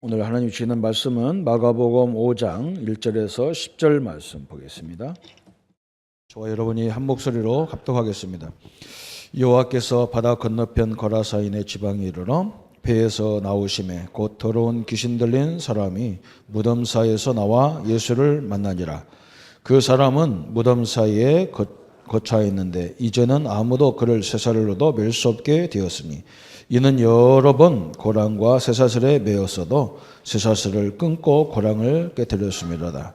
오늘 하나님 주시는 말씀은 마가복음 5장 1절에서 10절 말씀 보겠습니다. 저와 여러분이 한 목소리로 합독하겠습니다. 여호와께서 바다 건너편 거라사인의 지방에 이르러 배에서 나오심에 곧 더러운 귀신 들린 사람이 무덤 사이에서 나와 예수를 만나니라. 그 사람은 무덤 사이에 거처 있는데 이제는 아무도 그를 쇠사슬로도 맬 수 없게 되었으니 이는 여러 번 고랑과 쇠사슬에 매었어도 쇠사슬을 끊고 고랑을 깨뜨렸음이로다.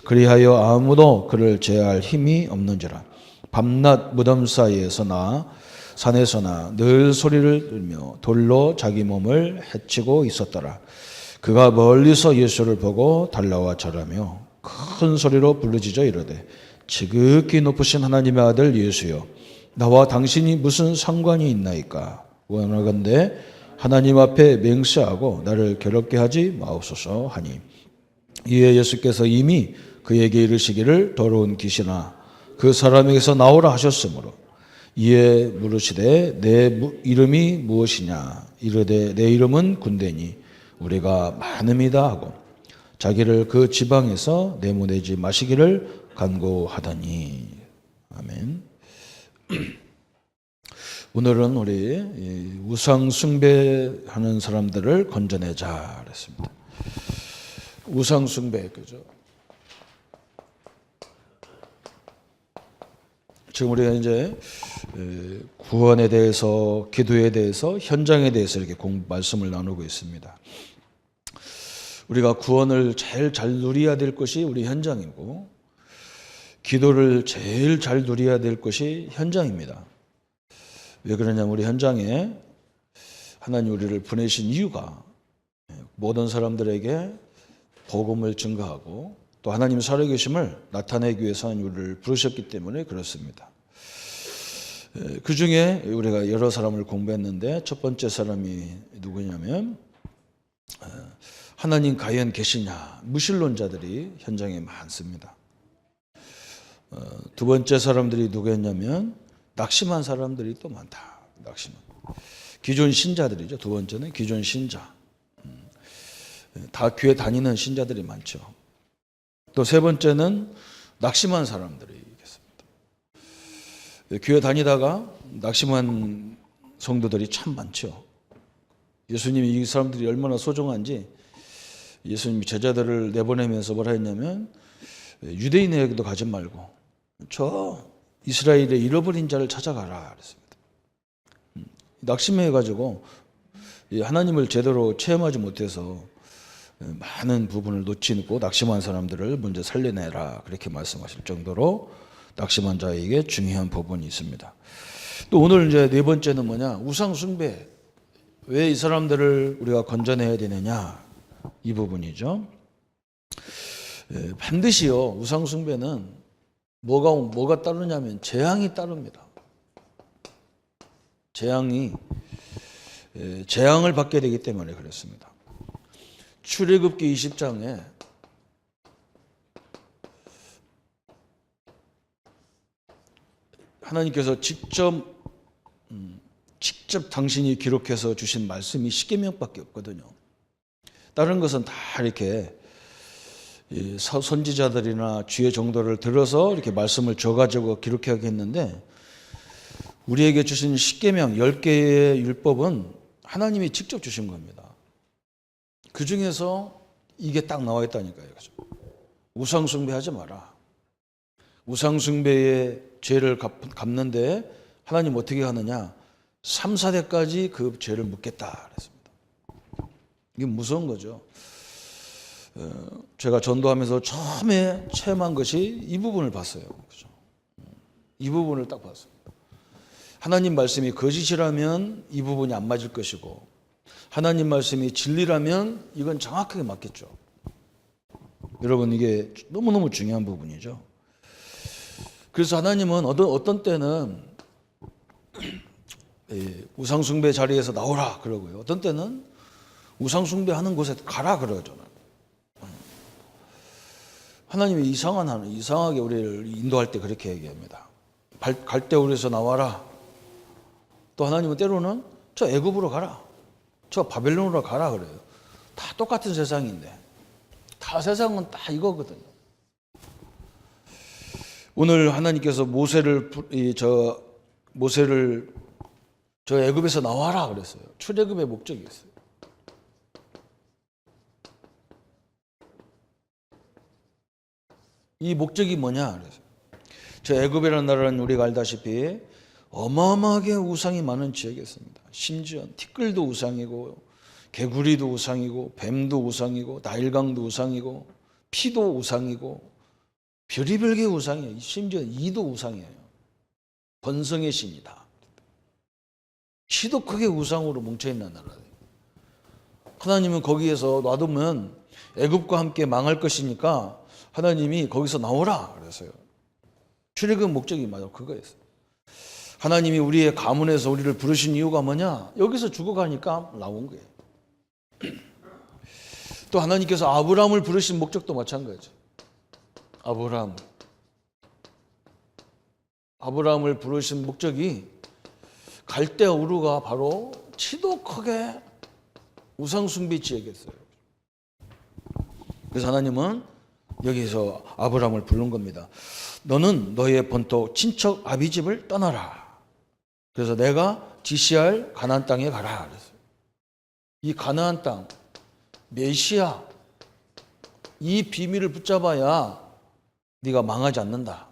그리하여 아무도 그를 제어할 힘이 없는지라. 밤낮 무덤 사이에서나 산에서나 늘 소리를 들며 돌로 자기 몸을 해치고 있었더라. 그가 멀리서 예수를 보고 달려와 절하며 큰 소리로 부르짖어 이르되 지극히 높으신 하나님의 아들 예수여, 나와 당신이 무슨 상관이 있나이까? 원하건대 하나님 앞에 맹세하고 나를 괴롭게 하지 마옵소서 하니, 이에 예수께서 이미 그에게 이르시기를 더러운 귀신아 그 사람에게서 나오라 하셨으므로 이에 물으시되 내 이름이 무엇이냐? 이르되 내 이름은 군대니 우리가 많음이다 하고 자기를 그 지방에서 내보내지 마시기를 간구하더니. 아멘. 오늘은 우리 우상 숭배하는 사람들을 건져내자 그랬습니다. 우상 숭배, 그죠? 지금 우리가 이제 구원에 대해서, 기도에 대해서, 현장에 대해서 이렇게 말씀을 나누고 있습니다. 우리가 구원을 제일 잘 누려야 될 것이 우리 현장이고, 기도를 제일 잘 누려야 될 것이 현장입니다. 왜 그러냐면 우리 현장에 하나님 우리를 보내신 이유가 모든 사람들에게 복음을 증거하고 또 하나님 살아계심을 나타내기 위해서 하나님 우리를 부르셨기 때문에 그렇습니다. 그 중에 우리가 여러 사람을 공부했는데 첫 번째 사람이 누구냐면 하나님 과연 계시냐, 무신론자들이 현장에 많습니다. 두 번째 사람들이 누구였냐면 낙심한 사람들이 또 많다. 낙심한 기존 신자들이죠. 두 번째는 기존 신자. 다 교회 다니는 신자들이 많죠. 또 세 번째는 낙심한 사람들이 있겠습니다. 교회 다니다가 낙심한 성도들이 참 많죠. 예수님이 이 사람들이 얼마나 소중한지 예수님이 제자들을 내보내면서 뭐라 했냐면 유대인에게도 가지 말고 저 이스라엘의 잃어버린 자를 찾아가라 그랬습니다. 낙심해가지고 하나님을 제대로 체험하지 못해서 많은 부분을 놓치고 낙심한 사람들을 먼저 살려내라 그렇게 말씀하실 정도로 낙심한 자에게 중요한 부분이 있습니다. 또 오늘 이제 네 번째는 뭐냐? 우상 숭배. 왜 이 사람들을 우리가 건져내야 되느냐? 이 부분이죠. 반드시요 우상 숭배는 뭐가 따르냐면 재앙이 따릅니다. 재앙을 받게 되기 때문에 그렇습니다. 출애굽기 20장에 하나님께서 직접 당신이 기록해서 주신 말씀이 십계명밖에 없거든요. 다른 것은 다 이렇게 선지자들이나 주의 정도를 들어서 이렇게 말씀을 줘가지고 기록하겠는데 우리에게 주신 십계명 10개의 율법은 하나님이 직접 주신 겁니다. 그 중에서 이게 딱 나와 있다니까요. 우상 숭배하지 마라. 우상 숭배의 죄를 갚는데 하나님 어떻게 하느냐? 3, 4대까지 그 죄를 묻겠다 그랬습니다. 이게 무서운 거죠. 제가 전도하면서 처음에 체험한 것이 이 부분을 봤어요. 그죠? 이 부분을 딱 봤습니다. 하나님 말씀이 거짓이라면 이 부분이 안 맞을 것이고 하나님 말씀이 진리라면 이건 정확하게 맞겠죠. 여러분 이게 너무너무 중요한 부분이죠. 그래서 하나님은 어떤 때는 우상숭배 자리에서 나오라 그러고요. 어떤 때는 우상숭배하는 곳에 가라 그러잖아요. 하나님이 이상하게 우리를 인도할 때 그렇게 얘기합니다. 갈대우리에서 나와라. 또 하나님은 때로는 저 애굽으로 가라. 저 바벨론으로 가라 그래요. 다 똑같은 세상인데 다 세상은 다 이거거든요. 오늘 하나님께서 모세를 저 애굽에서 나와라 그랬어요. 출애굽의 목적이 있어요. 이 목적이 뭐냐 그래서 저 애굽이라는 나라는 우리가 알다시피 어마어마하게 우상이 많은 지역이었습니다. 심지어 티끌도 우상이고 개구리도 우상이고 뱀도 우상이고 나일강도 우상이고 피도 우상이고 별의별 게 우상이에요. 심지어 이도 우상이에요. 번성의 신이다. 키도 크게 우상으로 뭉쳐있는 나라예요. 하나님은 거기에서 놔두면 애굽과 함께 망할 것이니까 하나님이 거기서 나오라 그랬어요. 출애굽 목적이 맞아 그거였어요. 하나님이 우리의 가문에서 우리를 부르신 이유가 뭐냐? 여기서 죽어가니까 나온 거예요. 또 하나님께서 아브라함을 부르신 목적도 마찬가지죠. 아브라함을 부르신 목적이 갈대 우르가 바로 치도 크게 우상숭배 지역이었어요. 그래서 하나님은 여기서 아브라함을 부른 겁니다. 너는 너의 본토 친척 아비집을 떠나라. 그래서 내가 지시할 가나안 땅에 가라 그랬어요. 이 가나안 땅, 메시아, 이 비밀을 붙잡아야 네가 망하지 않는다.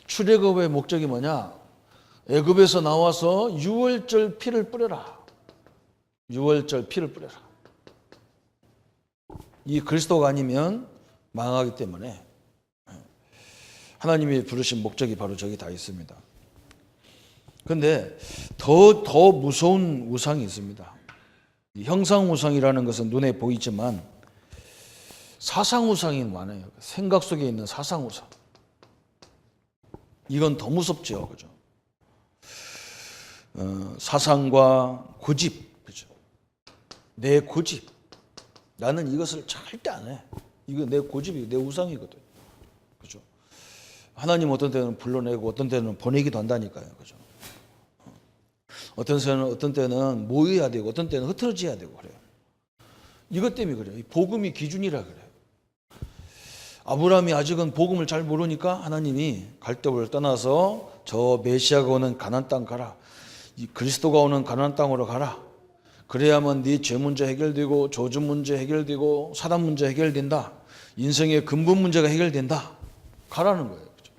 출애굽의 목적이 뭐냐? 애굽에서 나와서 유월절 피를 뿌려라. 유월절 피를 뿌려라. 이 그리스도가 아니면 망하기 때문에 하나님이 부르신 목적이 바로 저기 다 있습니다. 그런데 더 무서운 우상이 있습니다. 형상 우상이라는 것은 눈에 보이지만 사상 우상이 많아요. 생각 속에 있는 사상 우상. 이건 더 무섭죠, 그죠? 사상과 고집, 그죠? 내 고집. 나는 이것을 절대 안 해. 이거 내 고집이 내 우상이거든, 그죠? 하나님 어떤 때는 불러내고 어떤 때는 보내기도 한다니까요, 그죠? 어떤 때는 모여야 되고 어떤 때는 흩어져야 되고 그래요. 이것 때문에 그래요. 복음이 기준이라 그래요. 아브라함이 아직은 복음을 잘 모르니까 하나님이 갈대를 떠나서 저 메시아가 오는 가나안 땅 가라. 이 그리스도가 오는 가나안 땅으로 가라. 그래야만 네 죄 문제 해결되고 저주 문제 해결되고 사단 문제 해결된다. 인생의 근본 문제가 해결된다. 가라는 거예요. 그렇죠?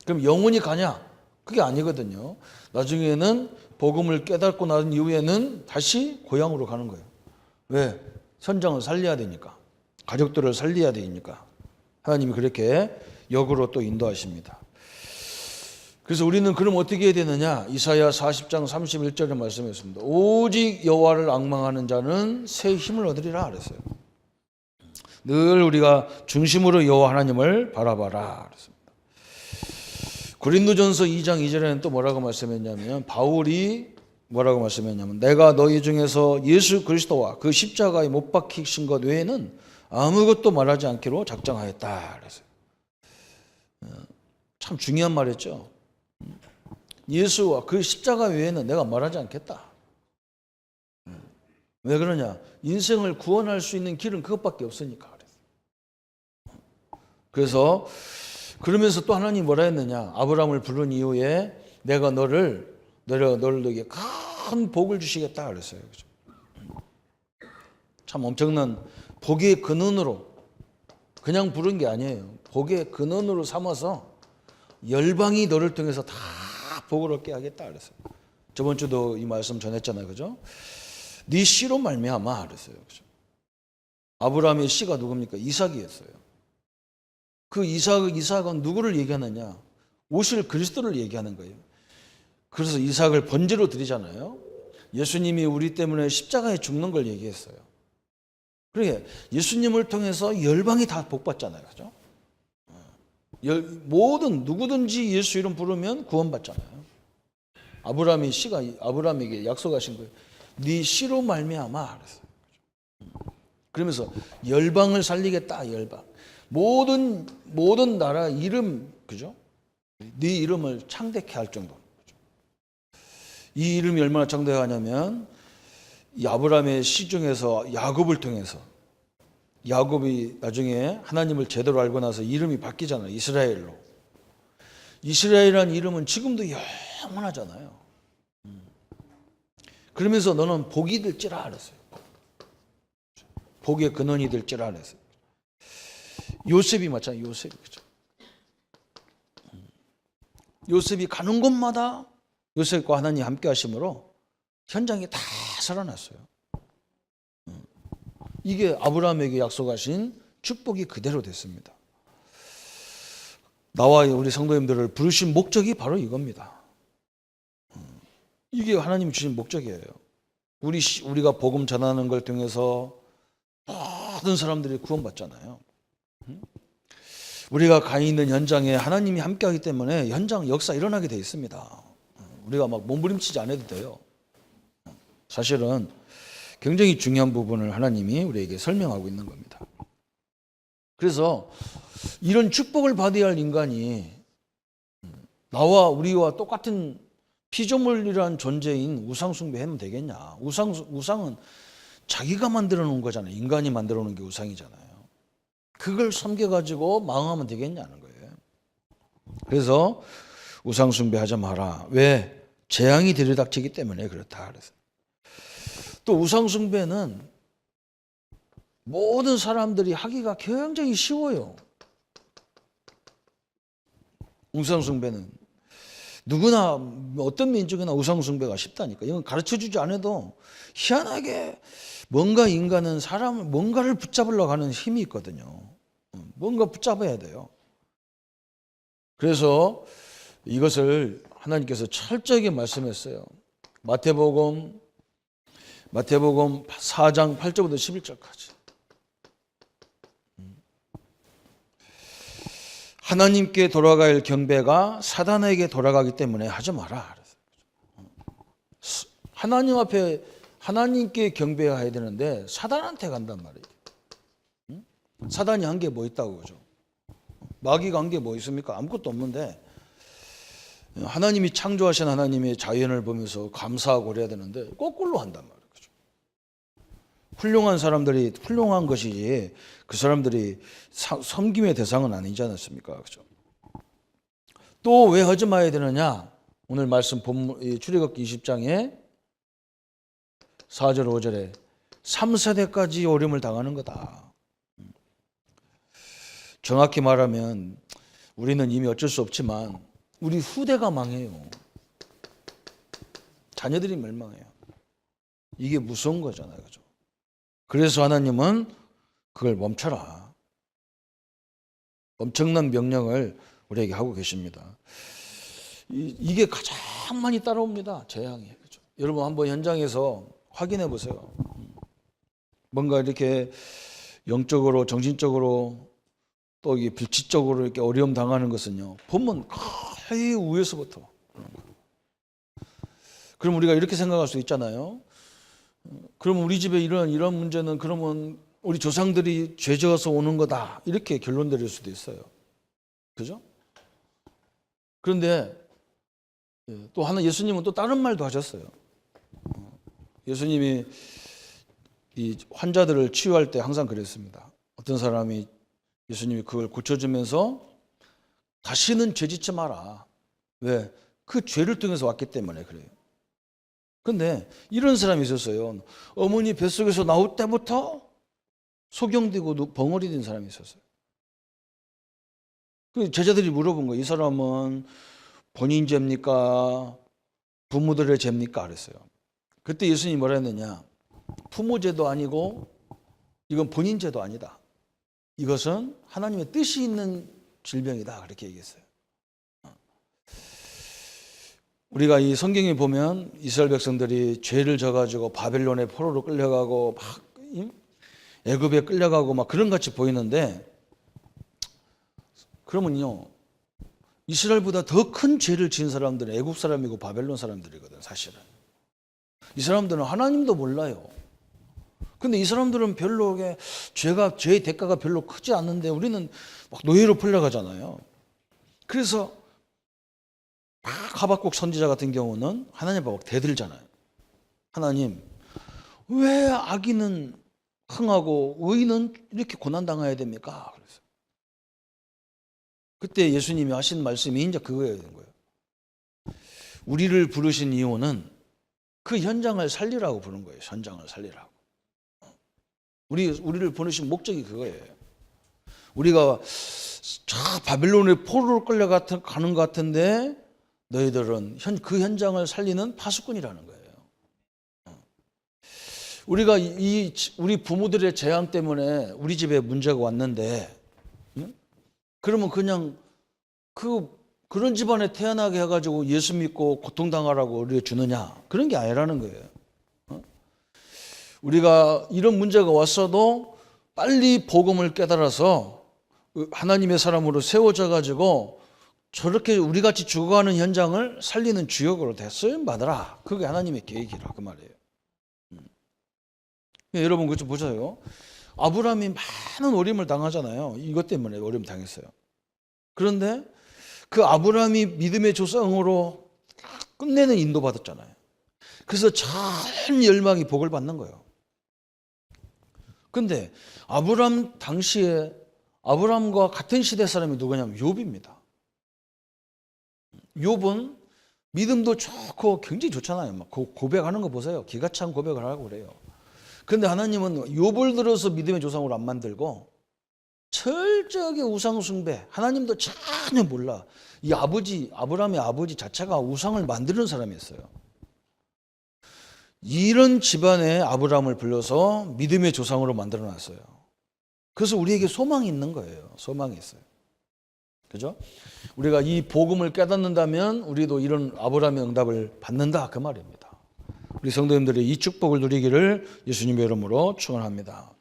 그럼 영원히 가냐? 그게 아니거든요. 나중에는 복음을 깨닫고 난 이후에는 다시 고향으로 가는 거예요. 왜? 선장을 살려야 되니까. 가족들을 살려야 되니까. 하나님이 그렇게 역으로 또 인도하십니다. 그래서 우리는 그럼 어떻게 해야 되느냐? 이사야 40장 31절에 말씀했습니다. 오직 여호와를 앙망하는 자는 새 힘을 얻으리라 그랬어요. 늘 우리가 중심으로 여호와 하나님을 바라봐라 그랬습니다. 고린도전서 2장 2절에는 또 뭐라고 말씀했냐면 바울이 뭐라고 말씀했냐면 내가 너희 중에서 예수 그리스도와 그 십자가에 못 박히신 것 외에는 아무것도 말하지 않기로 작정하였다 그랬어요. 참 중요한 말이었죠. 예수와 그 십자가 외에는 내가 말하지 않겠다. 왜 그러냐? 인생을 구원할 수 있는 길은 그것밖에 없으니까 그랬어요. 그래서 그러면서 또 하나님이 뭐라 했느냐? 아브라함을 부른 이후에 내가 너를 너에게 큰 복을 주시겠다 그랬어요. 그렇죠? 참 엄청난 복의 근원으로 그냥 부른 게 아니에요. 복의 근원으로 삼아서 열방이 너를 통해서 다 복을 얻게 하겠다 그랬어요. 저번 주도 이 말씀 전했잖아요. 그죠? 네 씨로 말미암아 그랬어요. 그죠? 아브라함의 씨가 누굽니까? 이삭이었어요. 그 이삭은 누구를 얘기하느냐? 오실 그리스도를 얘기하는 거예요. 그래서 이삭을 번제로 드리잖아요. 예수님이 우리 때문에 십자가에 죽는 걸 얘기했어요. 그러게 예수님을 통해서 열방이 다 복받잖아요. 그죠? 모든 누구든지 예수 이름 부르면 구원받잖아요. 아브라함에게 약속하신 거예요. 네 씨로 말미암아 그랬어요. 그러면서 열방을 살리겠다. 열방. 모든 나라 이름, 그죠? 네 이름을 창대케 할 정도. 이 이름이 얼마나 창대하냐면 이 아브라함의 시중에서 야곱을 통해서 야곱이 나중에 하나님을 제대로 알고 나서 이름이 바뀌잖아요. 이스라엘로. 이스라엘이라는 이름은 지금도 영원하잖아요. 그러면서 너는 복이 될지라 그랬어요. 복의 근원이 될지라 그랬어요. 요셉이 마찬가지. 요셉이 그죠. 요셉이 가는 곳마다 요셉과 하나님이 함께 하심으로 현장이 다 살아났어요. 이게 아브라함에게 약속하신 축복이 그대로 됐습니다. 나와 우리 성도님들을 부르신 목적이 바로 이겁니다. 이게 하나님이 주신 목적이에요. 우리가 복음 전하는 걸 통해서 모든 사람들이 구원받잖아요. 우리가 가 있는 현장에 하나님이 함께하기 때문에 현장 역사 일어나게 돼 있습니다. 우리가 막 몸부림치지 않아도 돼요. 사실은 굉장히 중요한 부분을 하나님이 우리에게 설명하고 있는 겁니다. 그래서 이런 축복을 받아야 할 인간이 나와 우리와 똑같은 피조물이라는 존재인 우상 숭배하면 되겠냐? 우상은 자기가 만들어 놓은 거잖아요. 인간이 만들어 놓은 게 우상이잖아요. 그걸 섬겨가지고 망하면 되겠냐는 거예요. 그래서 우상 숭배하지 마라. 왜? 재앙이 들이닥치기 때문에 그렇다. 그래서 또 우상 숭배는 모든 사람들이 하기가 굉장히 쉬워요. 우상 숭배는 누구나 어떤 민족이나 우상 숭배가 쉽다니까. 이건 가르쳐주지 않아도 희한하게 뭔가 인간은 사람을 뭔가를 붙잡으려고 하는 힘이 있거든요. 뭔가 붙잡아야 돼요. 그래서 이것을 하나님께서 철저하게 말씀했어요. 마태복음 4장 8절부터 11절까지. 하나님께 돌아갈 경배가 사단에게 돌아가기 때문에 하지 마라. 하나님 앞에 하나님께 경배해야 되는데 사단한테 간단 말이에요. 사단이 한 게 뭐 있다고 그죠? 마귀가 한 게 뭐 있습니까? 아무것도 없는데 하나님이 창조하신 하나님의 자연을 보면서 감사하고 그래야 되는데 거꾸로 한단 말이에요. 그죠? 훌륭한 사람들이 훌륭한 것이지 그 사람들이 섬김의 대상은 아니지 않습니까? 그죠? 또 왜 하지 마야 되느냐? 오늘 말씀 본문 출애굽기 20장에 4절 5절에 3세대까지 어려움을 당하는 거다. 정확히 말하면 우리는 이미 어쩔 수 없지만 우리 후대가 망해요. 자녀들이 멸망해요. 이게 무서운 거잖아요. 그죠? 그래서 하나님은 그걸 멈춰라. 엄청난 명령을 우리에게 하고 계십니다. 이게 가장 많이 따라옵니다. 재앙이. 그죠? 여러분 한번 현장에서 확인해 보세요. 뭔가 이렇게 영적으로 정신적으로 또 이 불치적으로 이렇게 어려움 당하는 것은요. 보면 거의 위에서부터. 그럼 우리가 이렇게 생각할 수 있잖아요. 그럼 우리 집에 이런 문제는 그러면 우리 조상들이 죄 지어서 오는 거다. 이렇게 결론 내릴 수도 있어요. 그죠? 그런데 또 예수님은 또 다른 말도 하셨어요. 예수님이 이 환자들을 치유할 때 항상 그랬습니다. 어떤 사람이 예수님이 그걸 고쳐주면서 다시는 죄 짓지 마라. 왜? 그 죄를 통해서 왔기 때문에 그래요. 근데 이런 사람이 있었어요. 어머니 뱃속에서 나올 때부터 소경되고 벙어리 된 사람이 있었어요. 그 제자들이 물어본 거예요. 이 사람은 본인 죄입니까? 부모들의 죄입니까? 그랬어요. 그때 예수님이 뭐라 했느냐? 부모 죄도 아니고 이건 본인 죄도 아니다. 이것은 하나님의 뜻이 있는 질병이다. 그렇게 얘기했어요. 우리가 이 성경에 보면 이스라엘 백성들이 죄를 져가지고 바벨론의 포로로 끌려가고 막 애굽에 끌려가고 막 그런 같이 보이는데 그러면요 이스라엘보다 더 큰 죄를 지은 사람들은 애굽 사람이고 바벨론 사람들이거든. 사실은 이 사람들은 하나님도 몰라요. 근데 이 사람들은 별로 죄의 대가가 별로 크지 않는데 우리는 막 노예로 풀려가잖아요. 그래서 막 하박국 선지자 같은 경우는 하나님 앞에 막 대들잖아요. 하나님, 왜 악인은 흥하고 의인은 이렇게 고난당해야 됩니까? 그래서 그때 예수님이 하신 말씀이 이제 그거예요. 우리를 부르신 이유는 그 현장을 살리라고 부른 거예요. 현장을 살리라고. 우리를 보내신 목적이 그거예요. 우리가 저 바벨론의 포로로 끌려가는 것 같은데 너희들은 그 현장을 살리는 파수꾼이라는 거예요. 우리가 우리 부모들의 재앙 때문에 우리 집에 문제가 왔는데, 그러면 그냥 그런 집안에 태어나게 해가지고 예수 믿고 고통당하라고 우리가 주느냐? 그런 게 아니라는 거예요. 우리가 이런 문제가 왔어도 빨리 복음을 깨달아서 하나님의 사람으로 세워져 가지고 저렇게 우리같이 죽어가는 현장을 살리는 주역으로 쓰임 받으라. 그게 하나님의 계획이라 그 말이에요. 여러분 그거 좀 보세요. 아브라함이 많은 어려움을 당하잖아요. 이것 때문에 어려움 당했어요. 그런데 그 아브라함이 믿음의 조상으로 끝내는 인도받았잖아요. 그래서 전 열망이 복을 받는 거예요. 근데 아브라함 당시에 아브라함과 같은 시대 사람이 누구냐면 욥입니다. 욥은 믿음도 좋고 굉장히 좋잖아요. 막 고백하는 거 보세요. 기가 찬 고백을 하고 그래요. 그런데 하나님은 욥을 들어서 믿음의 조상으로 안 만들고 철저하게 우상 숭배, 하나님도 전혀 몰라. 이 아브라함의 아버지 자체가 우상을 만드는 사람이었어요. 이런 집안에 아브라함을 불러서 믿음의 조상으로 만들어 놨어요. 그래서 우리에게 소망이 있는 거예요. 소망이 있어요. 그죠? 우리가 이 복음을 깨닫는다면 우리도 이런 아브라함의 응답을 받는다 그 말입니다. 우리 성도님들이 이 축복을 누리기를 예수님의 이름으로 축원합니다.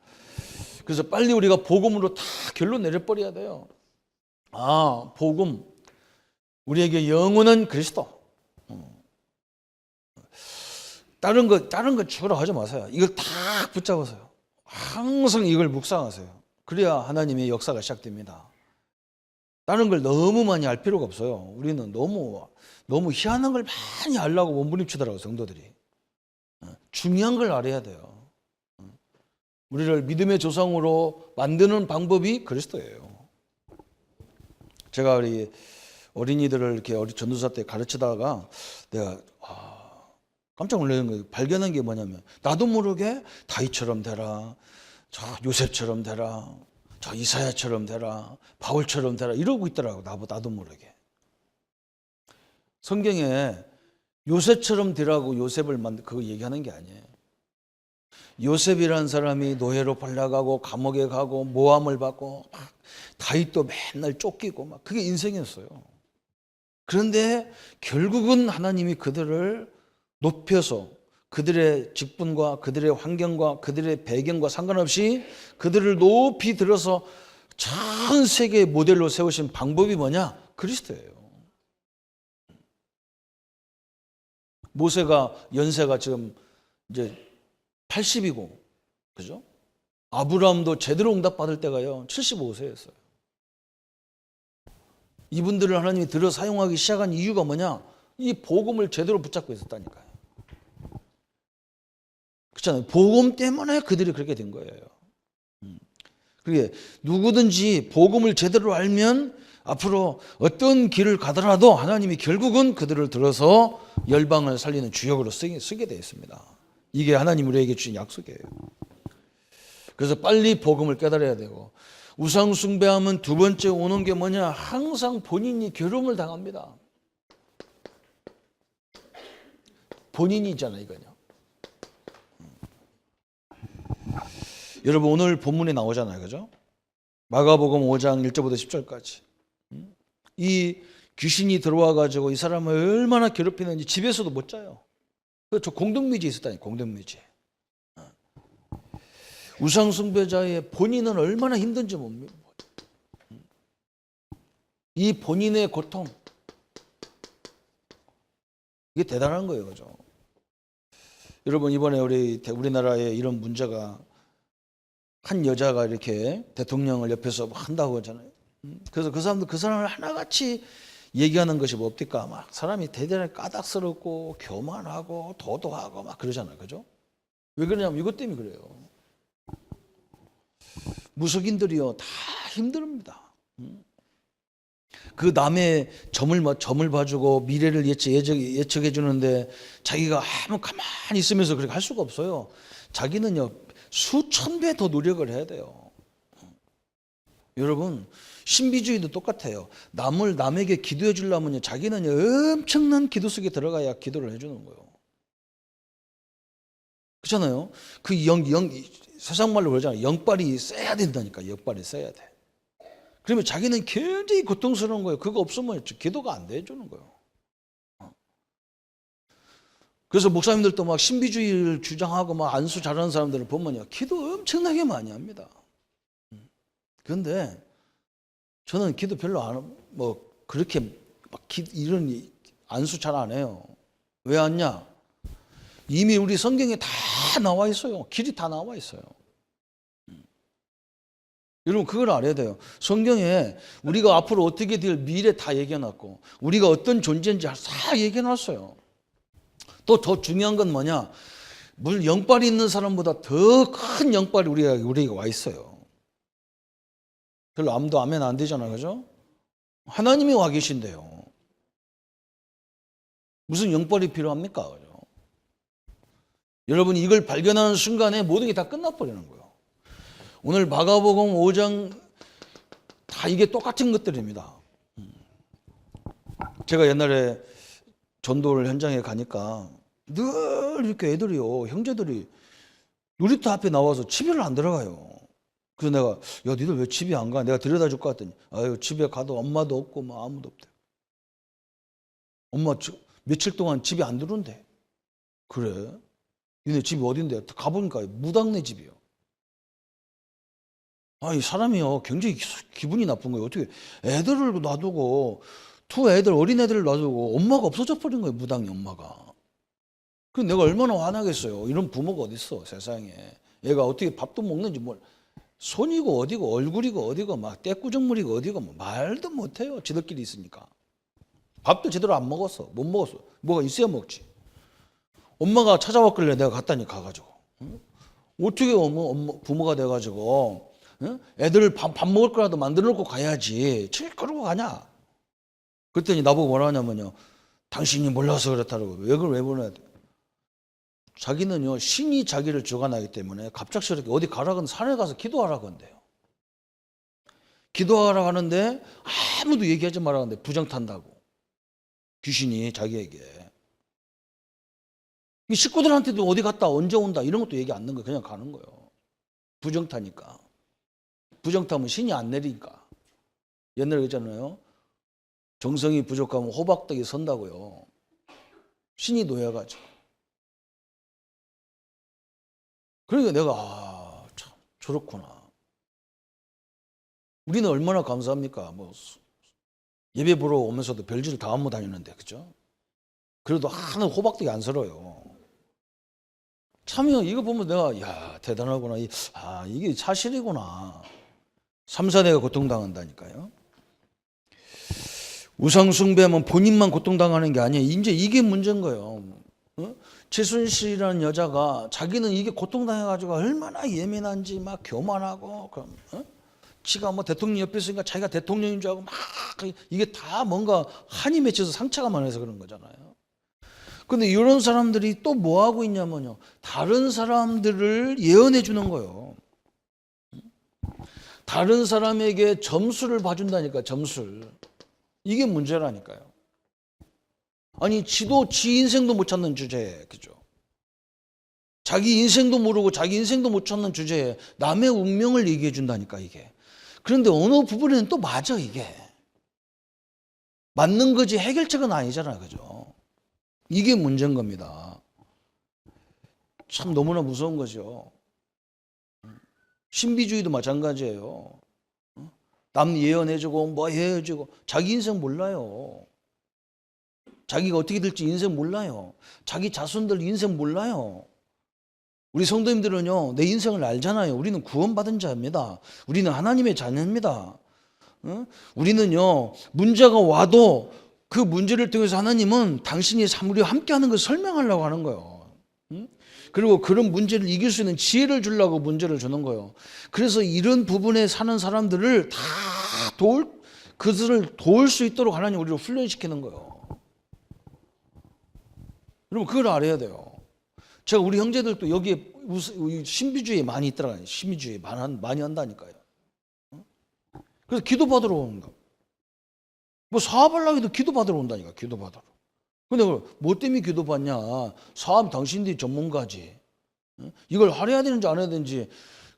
그래서 빨리 우리가 복음으로 다 결론 내려버려야 돼요. 아, 복음. 우리에게 영원한 그리스도. 다른 거 추구라 하지 마세요. 이걸 다 붙잡으세요. 항상 이걸 묵상하세요. 그래야 하나님의 역사가 시작됩니다. 다른 걸 너무 많이 알 필요가 없어요. 우리는 너무 희한한 걸 많이 알려고 몸부림치더라고요, 성도들이. 중요한 걸 알아야 돼요. 우리를 믿음의 조상으로 만드는 방법이 그리스도예요. 제가 우리 어린이들을 이렇게 전도사 때 가르치다가 내가 깜짝 놀라는 거예요. 발견한 게 뭐냐면 나도 모르게 다윗처럼 되라, 저 요셉처럼 되라, 저 이사야처럼 되라, 바울처럼 되라 이러고 있더라고. 나도 모르게. 성경에 요셉처럼 되라고 요셉을 그거 얘기하는 게 아니에요. 요셉이라는 사람이 노예로 팔려가고 감옥에 가고 모함을 받고 다윗도 맨날 쫓기고 막 그게 인생이었어요. 그런데 결국은 하나님이 그들을 높여서 그들의 직분과 그들의 환경과 그들의 배경과 상관없이 그들을 높이 들어서 전 세계의 모델로 세우신 방법이 뭐냐? 그리스도예요. 모세가 연세가 지금 이제 80이고, 그죠? 아브라함도 제대로 응답받을 때가요, 75세였어요. 이분들을 하나님이 들어 사용하기 시작한 이유가 뭐냐? 이 복음을 제대로 붙잡고 있었다니까요. 그렇잖아요. 복음 때문에 그들이 그렇게 된 거예요. 그게 누구든지 복음을 제대로 알면 앞으로 어떤 길을 가더라도 하나님이 결국은 그들을 들어서 열방을 살리는 주역으로 쓰게 되어 있습니다. 이게 하나님 우리에게 주신 약속이에요. 그래서 빨리 복음을 깨달아야 되고, 우상 숭배하면 두 번째 오는 게 뭐냐? 항상 본인이 괴로움을 당합니다. 본인이잖아요, 이거요. 여러분 오늘 본문에 나오잖아요, 그죠? 마가복음 5장 1절부터 10절까지. 이 귀신이 들어와 가지고 이 사람을 얼마나 괴롭히는지 집에서도 못 자요. 저 공동묘지에 있었다니, 공동묘지에. 우상 숭배자의 본인은 얼마나 힘든지 뭡니까? 이 본인의 고통, 이게 대단한 거예요, 그죠? 여러분 이번에 우리나라에 이런 문제가, 한 여자가 이렇게 대통령을 옆에서 한다고 하잖아요. 그래서 그 사람을 하나같이 얘기하는 것이 뭡니까? 막 사람이 대단히 까닭스럽고 교만하고 도도하고 막 그러잖아요, 그죠? 왜 그러냐면 이것 때문에 그래요. 무속인들이요 다 힘듭니다. 그 남의 점을 봐주고 미래를 예측해 주는데 자기가 아무 가만히 있으면서 그렇게 할 수가 없어요. 자기는요 수천 배 더 노력을 해야 돼요. 여러분 신비주의도 똑같아요. 남에게 기도해 주려면요 자기는 엄청난 기도 속에 들어가야 기도를 해주는 거예요. 그렇잖아요. 그 세상 말로 그러잖아요. 영빨이 세야 된다니까. 영빨이 세야 돼. 그러면 자기는 굉장히 고통스러운 거예요. 그거 없으면 기도가 안 돼주는 거예요. 그래서 목사님들도 막 신비주의를 주장하고 막 안수 잘하는 사람들을 보면요 기도 엄청나게 많이 합니다. 그런데 저는 기도 별로 그렇게 막 이런 안수 잘 안 해요. 왜 하냐? 이미 우리 성경에 다 나와 있어요. 길이 다 나와 있어요. 여러분 그걸 알아야 돼요. 성경에 우리가 앞으로 어떻게 될 미래 다 얘기해놨고 우리가 어떤 존재인지 다 얘기해놨어요. 또 더 중요한 건 뭐냐? 물 영빨이 있는 사람보다 더 큰 영빨이 우리가 와 있어요. 별로 아무도 아멘 안 되잖아요. 그죠? 하나님이 와 계신데요. 무슨 영빨이 필요합니까? 그죠? 여러분이 이걸 발견하는 순간에 모든 게 다 끝나버리는 거예요. 오늘 마가복음 5장 다 이게 똑같은 것들입니다. 제가 옛날에 전도를 현장에 가니까 늘 이렇게 애들이요, 형제들이 놀이터 앞에 나와서 집에를 안 들어가요. 그래서 내가, 야, 니들 왜 집에 안 가? 내가 데려다 줄 것 같더니, 아유, 집에 가도 엄마도 없고, 뭐 아무도 없대. 엄마 며칠 동안 집에 안 들어온대. 그래? 니네 집이 어딘데? 가보니까 무당네 집이요. 아니, 사람이요, 굉장히 기분이 나쁜 거예요. 어떻게 애들을 놔두고, 애들, 어린애들을 놔두고, 엄마가 없어져 버린 거예요, 무당이 엄마가. 그 내가 얼마나 화나겠어요. 이런 부모가 어딨어, 세상에. 얘가 어떻게 밥도 먹는지 손이고 어디고 얼굴이고 어디고 막 떼꾸정물이고 어디고 뭐 말도 못해요. 지들끼리 있으니까. 밥도 제대로 안 먹었어. 못 먹었어. 뭐가 있어야 먹지. 엄마가 찾아왔길래 내가 갔다니 가가지고. 응? 어떻게 부모가 돼가지고 응? 애들 밥 먹을 거라도 만들어 놓고 가야지. 그러고 가냐. 그랬더니 나보고 뭐라 하냐면요. 당신이 몰라서 그렇다고. 왜 보내야 돼? 자기는요 신이 자기를 주관하기 때문에 갑작스럽게 어디 가라고 산에 가서 기도하라고 한대요. 기도하라고 하는데 아무도 얘기하지 말라고 하는데 부정탄다고. 귀신이 자기에게. 식구들한테도 어디 갔다 언제 온다 이런 것도 얘기 안 하는 거예요. 그냥 가는 거예요. 부정타니까. 부정타면 신이 안 내리니까. 옛날에 그랬잖아요. 정성이 부족하면 호박떡이 선다고요. 신이 놓여가지고. 그러니까 내가 참 저렇구나. 우리는 얼마나 감사합니까? 예배 보러 오면서도 별짓을 다 하고 다니는데, 그죠? 그래도 하나 호박떡이 안 설어요. 참요, 이거 보면 내가, 야, 대단하구나. 이게 사실이구나. 3, 4대가 고통당한다니까요. 우상숭배하면 본인만 고통당하는 게 아니에요. 이제 이게 문제인 거예요. 어? 최순실이라는 여자가 자기는 이게 고통당해가지고 얼마나 예민한지 막 교만하고, 그럼, 지가 대통령 옆에 있으니까 자기가 대통령인 줄 알고 막 이게 다 뭔가 한이 맺혀서 상처가 많아서 그런 거잖아요. 근데 이런 사람들이 또 뭐 하고 있냐면요. 다른 사람들을 예언해 주는 거예요. 다른 사람에게 점수를 봐준다니까, 점수를. 이게 문제라니까요. 아니, 지 인생도 못 찾는 주제에, 그죠? 자기 인생도 모르고 자기 인생도 못 찾는 주제에 남의 운명을 얘기해 준다니까, 이게. 그런데 어느 부분에는 또 맞아, 이게. 맞는 거지 해결책은 아니잖아, 그죠? 이게 문제인 겁니다. 참 너무나 무서운 거죠. 신비주의도 마찬가지예요. 남 예언해주고 뭐 해주고 자기 인생 몰라요. 자기가 어떻게 될지 인생 몰라요. 자기 자손들 인생 몰라요. 우리 성도님들은요 내 인생을 알잖아요. 우리는 구원받은 자입니다. 우리는 하나님의 자녀입니다. 우리는요 문제가 와도 그 문제를 통해서 하나님은 당신이 우리와 함께하는 것을 설명하려고 하는 거예요. 그리고 그런 문제를 이길 수 있는 지혜를 주려고 문제를 주는 거예요. 그래서 이런 부분에 사는 사람들을 다 그들을 도울 수 있도록 하나님 우리를 훈련시키는 거예요. 여러분 그걸 알아야 돼요. 제가 우리 형제들도 여기에 신비주의에 많이 있더라고요. 신비주의에 많이 한다니까요. 그래서 기도받으러 오는 거. 뭐 사업하려고 해도 기도받으러 온다니까. 기도받으러. 근데 뭐 때문에 기도받냐. 사업 당신들이 전문가지. 이걸 하려야 되는지 안 해야 되는지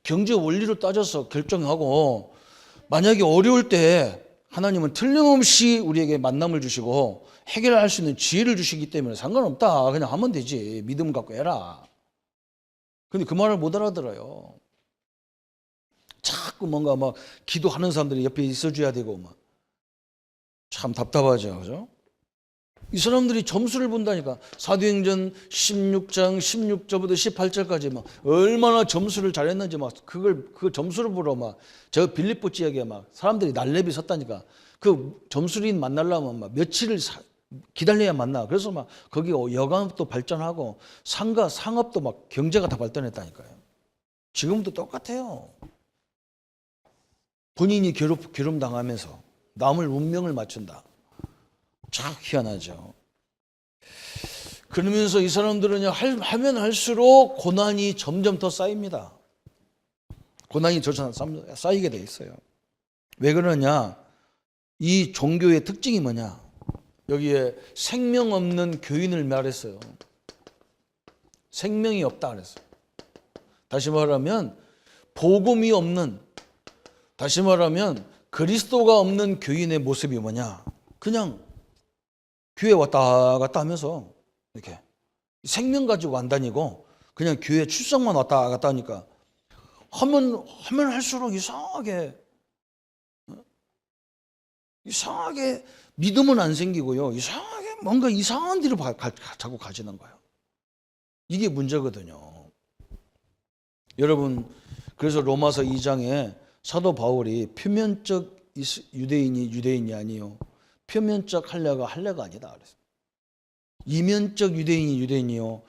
경제 원리로 따져서 결정하고, 만약에 어려울 때 하나님은 틀림없이 우리에게 만남을 주시고 해결할 수 있는 지혜를 주시기 때문에 상관없다. 그냥 하면 되지. 믿음 갖고 해라. 근데 그 말을 못 알아들어요. 자꾸 뭔가 막 기도하는 사람들이 옆에 있어줘야 되고 막. 참 답답하죠. 그죠? 이 사람들이 점수를 본다니까. 사도행전 16장 16절부터 18절까지 막 얼마나 점수를 잘했는지 막 그 점수를 보러 막 저 빌립보 지역에 막 사람들이 날래비 섰다니까. 그 점수리인 만나려면 막 며칠을 기다려야 만나. 그래서 막 거기 여관업도 발전하고 상업도 막 경제가 다 발전했다니까요. 지금도 똑같아요. 본인이 괴롭 당하면서 남을 운명을 맞춘다. 참 희한하죠. 그러면서 이 사람들은 하면 할수록 고난이 점점 더 쌓입니다. 고난이 더 쌓이게 돼 있어요. 왜 그러냐? 이 종교의 특징이 뭐냐? 여기에 생명 없는 교인을 말했어요. 생명이 없다 그랬어요. 다시 말하면 복음이 없는, 다시 말하면 그리스도가 없는 교인의 모습이 뭐냐? 그냥 교회 왔다 갔다 하면서 이렇게 생명 가지고 안 다니고 그냥 교회 출석만 왔다 갔다 하니까 하면 할수록 이상하게 믿음은 안 생기고요. 이상하게 뭔가 이상한 데로 자꾸 가지는 거예요. 이게 문제거든요. 여러분, 그래서 로마서 2장에 사도 바울이 표면적 유대인이 아니요. 표면적 할례가 아니다 그랬어요. 이면적 유대인이요.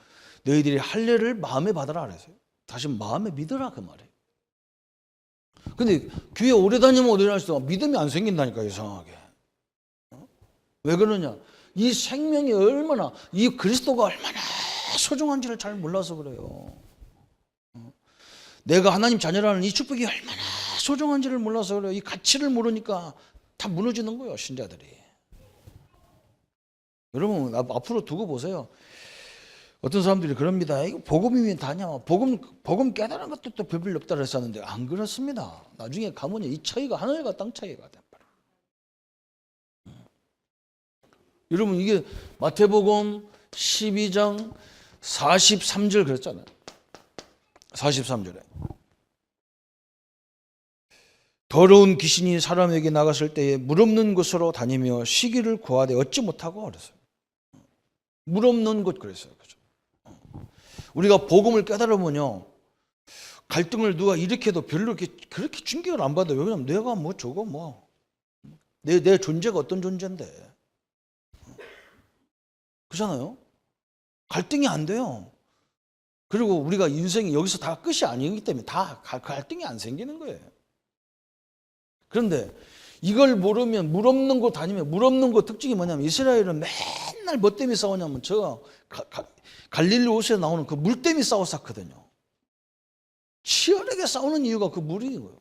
너희들이 할례를 마음에 받아라 그랬어요. 다시 마음에 믿어라 그 말이에요. 근데 교회 오래 다니면 오래 다닐수록 믿음이 안 생긴다니까 이상하게. 왜 그러냐? 이 생명이 얼마나, 이 그리스도가 얼마나 소중한지를 잘 몰라서 그래요. 내가 하나님 자녀라는 이 축복이 얼마나 소중한지를 몰라서 그래요. 이 가치를 모르니까 다 무너지는 거예요, 신자들이. 여러분 앞으로 두고 보세요. 어떤 사람들이 그럽니다. 이거 복음이면 다냐? 복음 깨달은 것도 또 별별 없다 그랬었는데 안 그렇습니다. 나중에 가면 이 차이가 하늘과 땅 차이가 돼. 여러분 이게 마태복음 12장 43절 그랬잖아요. 43절에 더러운 귀신이 사람에게 나갔을 때에 물 없는 곳으로 다니며 쉬기를 구하되 얻지 못하고 그랬어요. 물 없는 곳 그랬어요. 그죠? 우리가 복음을 깨달으면요, 갈등을 누가 일으켜도 별로 그렇게 충격을 안 받아요. 왜냐면 내가 뭐 저거 내 존재가 어떤 존재인데. 그렇잖아요. 갈등이 안 돼요. 그리고 우리가 인생이 여기서 다 끝이 아니기 때문에 다 갈등이 안 생기는 거예요. 그런데 이걸 모르면 물 없는 곳 다니면, 물 없는 곳 특징이 뭐냐면 이스라엘은 맨날 뭐 때문에 싸우냐면 갈릴리 호수에 나오는 그 물 때문에 싸웠었거든요. 치열하게 싸우는 이유가 그 물인 거예요.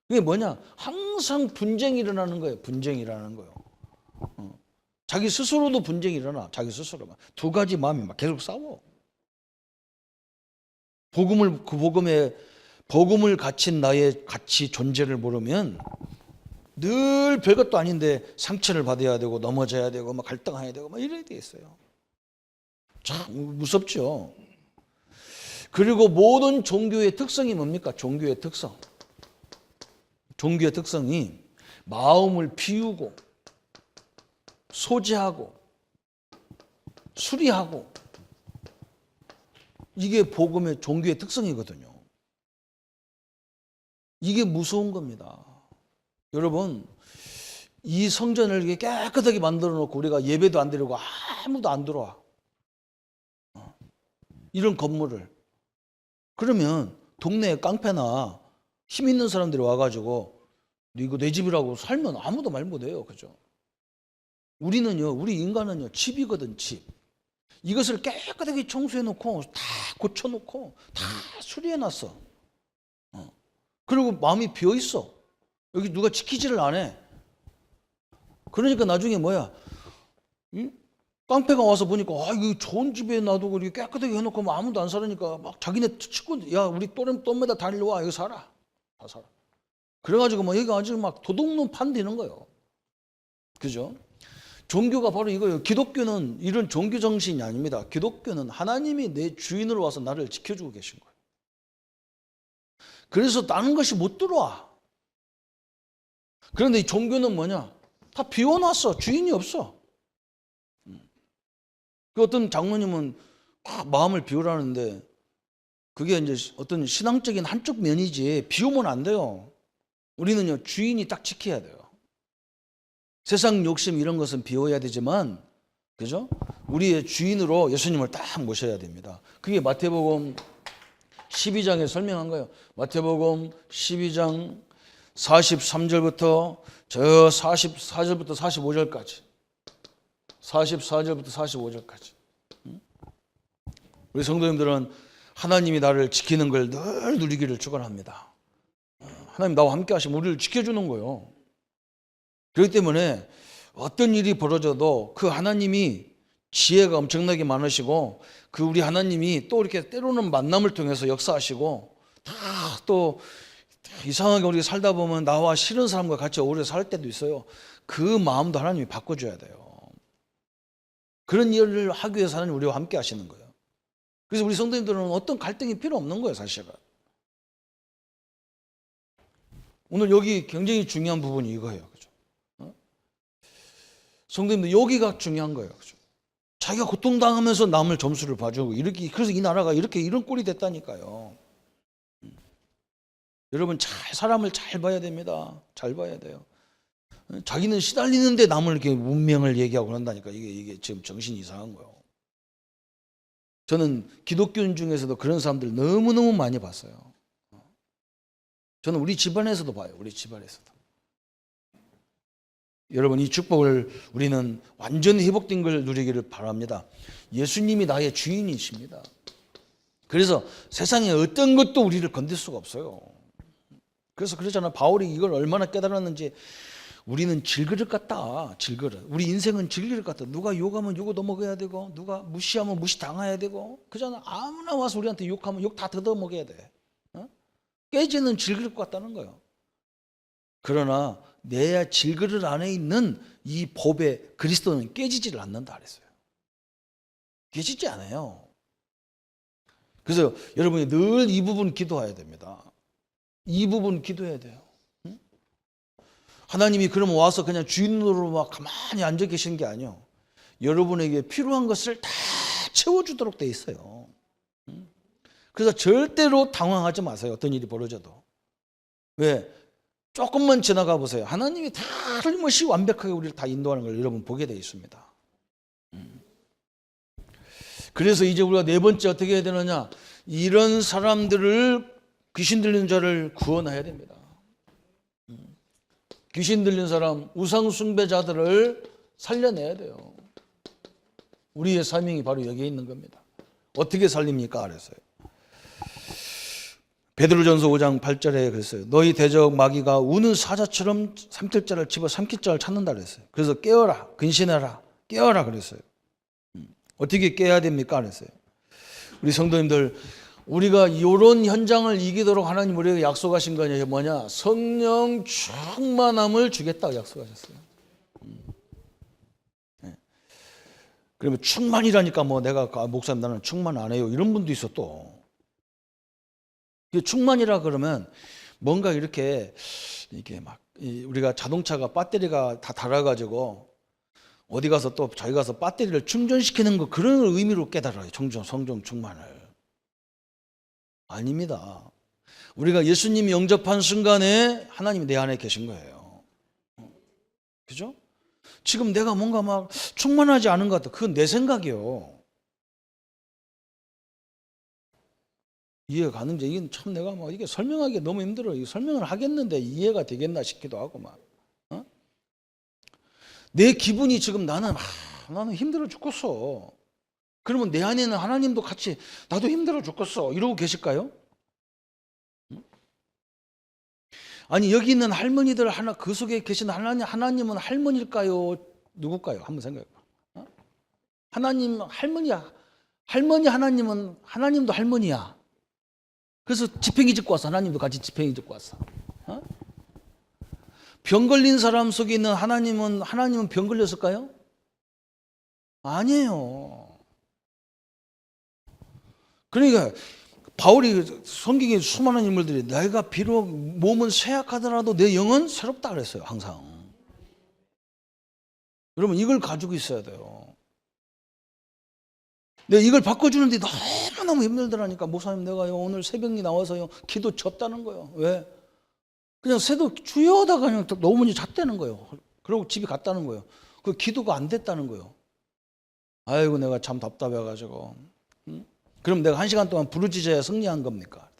그게 뭐냐? 항상 분쟁이 일어나는 거예요. 분쟁이 일어나는 거예요. 자기 스스로도 분쟁이 일어나. 자기 스스로만. 두 가지 마음이 막 계속 싸워. 복음을 갖춘 나의 가치 존재를 모르면 늘 별것도 아닌데 상처를 받아야 되고 넘어져야 되고 막 갈등해야 되고 막 이래야 되겠어요. 참 무섭죠. 그리고 모든 종교의 특성이 뭡니까? 종교의 특성. 종교의 특성이 마음을 비우고 소지하고 수리하고, 이게 복음의 종교의 특성이거든요. 이게 무서운 겁니다. 여러분, 이 성전을 이렇게 깨끗하게 만들어 놓고 우리가 예배도 안 드리고 아무도 안 들어와. 이런 건물을 그러면 동네에 깡패나 힘 있는 사람들이 와가지고 이거 내 집이라고 살면 아무도 말 못해요. 그죠? 우리는요, 우리 인간은요, 집이거든, 집. 이것을 깨끗하게 청소해놓고 다 고쳐놓고 다 수리해놨어. 그리고 마음이 비어있어. 여기 누가 지키지를 안 해. 그러니까 나중에 뭐야? 깡패가 와서 보니까 이거 좋은 집에 놔두고 이렇게 깨끗하게 해놓고 뭐 아무도 안 살으니까 막 자기네 친구, 야 우리 또래다 다 일로 와, 여기 살아. 다 살아. 그래가지고 뭐 여기 아주 막 도둑놈 판되는 거예요. 그죠? 종교가 바로 이거예요. 기독교는 이런 종교 정신이 아닙니다. 기독교는 하나님이 내 주인으로 와서 나를 지켜주고 계신 거예요. 그래서 다른 것이 못 들어와. 그런데 이 종교는 뭐냐? 다 비워놨어. 주인이 없어. 그 어떤 장로님은 마음을 비우라는데 그게 이제 어떤 신앙적인 한쪽 면이지 비우면 안 돼요. 우리는요, 주인이 딱 지켜야 돼요. 세상 욕심 이런 것은 비워야 되지만, 그죠? 우리의 주인으로 예수님을 딱 모셔야 됩니다. 그게 마태복음 12장에 설명한 거예요. 마태복음 12장 43절부터 저 44절부터 45절까지. 44절부터 45절까지. 우리 성도님들은 하나님이 나를 지키는 걸 늘 누리기를 축원합니다. 하나님 나와 함께 하시면 우리를 지켜주는 거예요. 그렇기 때문에 어떤 일이 벌어져도 그 하나님이 지혜가 엄청나게 많으시고 그 우리 하나님이 또 이렇게 때로는 만남을 통해서 역사하시고 다 또 이상하게 우리가 살다 보면 나와 싫은 사람과 같이 오래 살 때도 있어요. 그 마음도 하나님이 바꿔줘야 돼요. 그런 일을 하기 위해서 하나님 우리와 함께 하시는 거예요. 그래서 우리 성도님들은 어떤 갈등이 필요 없는 거예요, 사실은. 오늘 여기 굉장히 중요한 부분이 이거예요. 그죠? 성도님들 여기가 중요한 거예요. 그죠? 자기가 고통당하면서 남을 점수를 봐주고 이렇게, 그래서 이 나라가 이렇게 이런 꼴이 됐다니까요. 여러분 사람을 잘 봐야 됩니다. 잘 봐야 돼요. 자기는 시달리는데 남을 이렇게 운명을 얘기하고 그런다니까 이게 지금 정신이 이상한 거예요. 저는 기독교인 중에서도 그런 사람들 너무너무 많이 봤어요. 저는 우리 집안에서도 봐요. 우리 집안에서도. 여러분 이 축복을 우리는 완전히 회복된 걸 누리기를 바랍니다. 예수님이 나의 주인이십니다. 그래서 세상에 어떤 것도 우리를 건들 수가 없어요. 그래서 그러잖아. 바울이 이걸 얼마나 깨달았는지. 우리는 질그릇 같다. 질그릇. 우리 인생은 질그릇 같다. 누가 욕하면 욕을 넘어가야 되고 누가 무시하면 무시 당해야 되고 그잖아. 아무나 와서 우리한테 욕하면 욕 다 뜯어먹어야 돼. 깨지는 질그릇 같다는 거예요. 그러나 내 질그릇 안에 있는 이 법의 그리스도는 깨지지를 않는다 그랬어요. 깨지지 않아요. 그래서 여러분이 늘 이 부분 기도해야 됩니다. 이 부분 기도해야 돼요. 하나님이 그러면 와서 그냥 주인으로 막 가만히 앉아 계시는 게 아니에요. 여러분에게 필요한 것을 다 채워주도록 돼 있어요. 그래서 절대로 당황하지 마세요. 어떤 일이 벌어져도. 왜? 조금만 지나가 보세요. 하나님이 다 틀림없이 완벽하게 우리를 다 인도하는 걸 여러분 보게 돼 있습니다. 그래서 이제 우리가 네 번째 어떻게 해야 되느냐? 이런 사람들을 귀신 들리는 자를 구원해야 됩니다. 귀신 들린 사람, 우상 숭배자들을 살려내야 돼요. 우리의 사명이 바로 여기에 있는 겁니다. 어떻게 살립니까? 그랬어요. 베드로전서 5장 8절에 그랬어요. 너희 대적 마귀가 우는 사자처럼 삼킬 자를 집어 삼킬 자를 찾는다 그랬어요. 그래서 깨어라, 근신해라, 깨어라 그랬어요. 어떻게 깨야 됩니까? 그랬어요. 우리 성도님들, 우리가 이런 현장을 이기도록 하나님 우리에게 약속하신 거냐, 뭐냐? 성령 충만함을 주겠다고 약속하셨어요. 그러면 충만이라니까 뭐 내가 목사님 나는 충만 안 해요. 이런 분도 있어 또. 충만이라 그러면 뭔가 이렇게 막 우리가 자동차가 배터리가 다 닳아가지고 어디 가서 또 저희 가서 배터리를 충전시키는 거 그런 의미로 깨달아요. 성령 충만을. 아닙니다. 우리가 예수님이 영접한 순간에 하나님이 내 안에 계신 거예요. 그죠? 지금 내가 뭔가 막 충만하지 않은 것 같아. 그건 내 생각이에요. 이해가 가는지, 이게 참 내가 막 이게 설명하기 너무 힘들어. 이 설명을 하겠는데 이해가 되겠나 싶기도 하고 막. 어? 내 기분이 지금 나는 힘들어 죽겠어. 그러면 내 안에는 하나님도 같이 나도 힘들어 죽겠어 이러고 계실까요? 아니 여기 있는 할머니들 하나 그 속에 계신 하나님은 할머니일까요? 누굴까요? 한번 생각해봐. 어? 하나님 할머니야. 할머니 하나님은 하나님도 할머니야. 그래서 지팽이 짚고 왔어. 하나님도 같이 지팽이 짚고 왔어. 어? 병 걸린 사람 속에 있는 하나님은 병 걸렸을까요? 아니에요. 그러니까 바울이 성경의 수많은 인물들이 내가 비록 몸은 쇠약하더라도 내 영은 새롭다 그랬어요. 항상. 여러분 이걸 가지고 있어야 돼요. 내가 이걸 바꿔주는데 너무너무 힘들더라니까. 목사님 내가요 오늘 새벽에 나와서요 기도 졌다는 거예요. 왜? 그냥 새도 주여하다가 그냥 너무 잤다는 거예요. 그러고 집에 갔다는 거예요. 그 기도가 안 됐다는 거예요. 아이고 내가 참 답답해가지고. 응? 그럼 내가 1시간 동안 부르짖어야 승리한 겁니까?